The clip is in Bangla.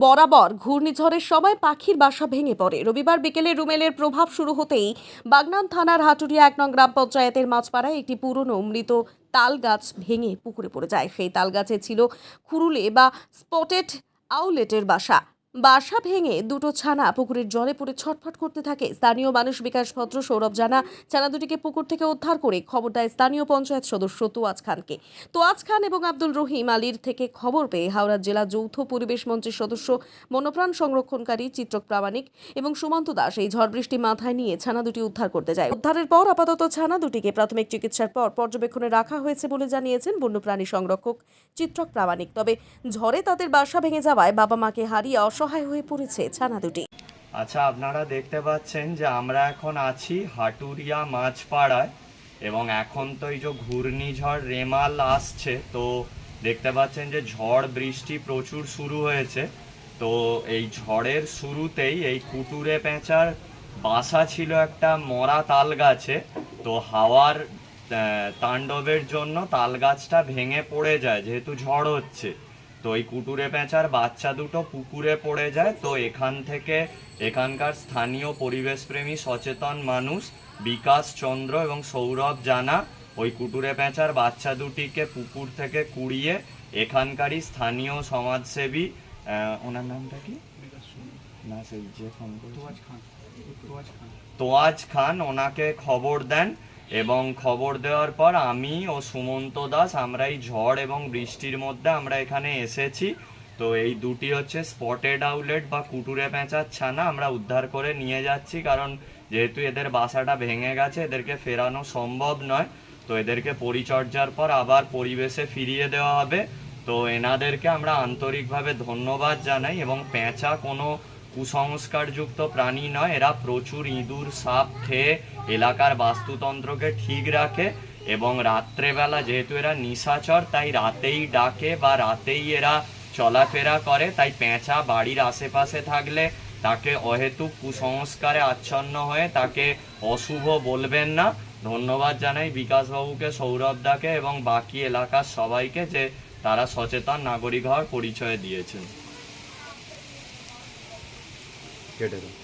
বরাবর ঘূর্ণিঝড়ের সময় পাখির বাসা ভেঙে পড়ে। রবিবার বিকেলে রুমেলের প্রভাব শুরু হতেই বাগনান থানার হাটুরিয়া ১ নং গ্রাম পঞ্চায়েতের মাঝপাড়ায় একটি পুরনো মৃত তাল গাছ ভেঙে পুকুরে পড়ে যায়। সেই তাল গাছে ছিল খুরুলে বা স্পটেড আউলেটের বাসা। বাসা ভেঙে দুটো ছানা পুকুরের জলে পড়ে ছটফট করতে থাকে। স্থানীয় মানুষ বিকাশ ভদ্র, সৌরভ জানা ছানা দুটিকে পুকুর থেকে উদ্ধার করে খবর দেয় স্থানীয় পঞ্চায়েত সদস্য তোয়াজ খানকে। তোয়াজ খান এবং আব্দুল রহিম আলীর থেকে খবর পেয়ে হাওড়া জেলা যৌথ পরিবেশ মঞ্চের সদস্য বন্যপ্রাণ সংরক্ষণকারী চিত্রক প্রামাণিক এবং সুমন্ত দাস এই ঝড় বৃষ্টি মাথায় নিয়ে ছানা দুটি উদ্ধার করতে যায়। উদ্ধারের পর আপাতত ছানা দুটিকে প্রাথমিক চিকিৎসার পর পর্যবেক্ষণে রাখা হয়েছে বলে জানিয়েছেন বন্যপ্রাণী সংরক্ষক চিত্রক প্রামাণিক। তবে ঝড়ে তাদের বাসা ভেঙে যাওয়ায় বাবা মাকে হারিয়ে অসহায় হয়ে পড়েছে ছানা দুটি। আচ্ছা, আপনারা দেখতে পাচ্ছেন যে আমরা এখন আছি হাটুরিয়া মাঝপাড়ায় এবং এখন তো এই যে ঘূর্ণিঝড় রেমাল আসছে, তো দেখতে পাচ্ছেন যে ঝড় বৃষ্টি প্রচুর শুরু হয়েছে। তো এই ঝড়ের শুরুতেই এই কুটুরে পেঁচার বাসা ছিল একটা মরা তাল গাছে। তো হাওয়ার তাণ্ডবের জন্য তাল গাছটা ভেঙে পড়ে যায় যেহেতু ঝড় হচ্ছে। তো এই কুটুরে পেঁচার বাচ্চা দুটো পুকুরে পড়ে যায়। তো এখান থেকে এখানকার স্থানীয় পরিবেশপ্রেমী সচেতন মানুষ বিকাশ চন্দ্র এবং সৌরভ জানা ওই কুটুরে পেঁচার বাচ্চা দুটিকে পুকুর থেকে কুড়িয়ে এখানকারই স্থানীয় সমাজসেবী, ওনার নামটা কি না, সেই যে ফোন তোয়াজ খান, ওনাকে খবর দেন এবং খবর দেওয়ার পর আমি ও সুমন্ত দাস আমরা এই ঝড় এবং বৃষ্টির মধ্যে আমরা এখানে এসেছি। তো এই দুটি হচ্ছে স্পটেড আউলেট বা কুটুরে পেঁচার ছানা আমরা উদ্ধার করে নিয়ে যাচ্ছি, কারণ যেহেতু এদের বাসাটা ভেঙে গেছে এদেরকে ফেরানো সম্ভব নয়। তো এদেরকে পরিচর্যার পর আবার পরিবেশে ফিরিয়ে দেওয়া হবে। তো এনাদেরকে আমরা আন্তরিকভাবে ধন্যবাদ জানাই। এবং পেঁচা কোনো কুসংস্কারযুক্ত প্রাণী নয়, এরা প্রচুর ইঁদুর সাপ খেয়ে এলাকার বাস্তুতন্ত্রকে ঠিক রাখে এবং রাত্রেবেলা যেহেতু এরা নিশাচর তাই রাতেই ডাকে বা রাতেই এরা চলাফেরা করে। তাই পেঁচা বাড়ির আশেপাশে থাকলে তাকে অহেতুক কুসংস্কারে আচ্ছন্ন হয়ে তাকে অশুভ বলবেন না। ধন্যবাদ জানাই বিকাশবাবুকে, সৌরভদাকে এবং বাকি এলাকার সবাইকে যে তারা সচেতন নাগরিক হওয়ার পরিচয় দিয়েছেন। কেটে দাও।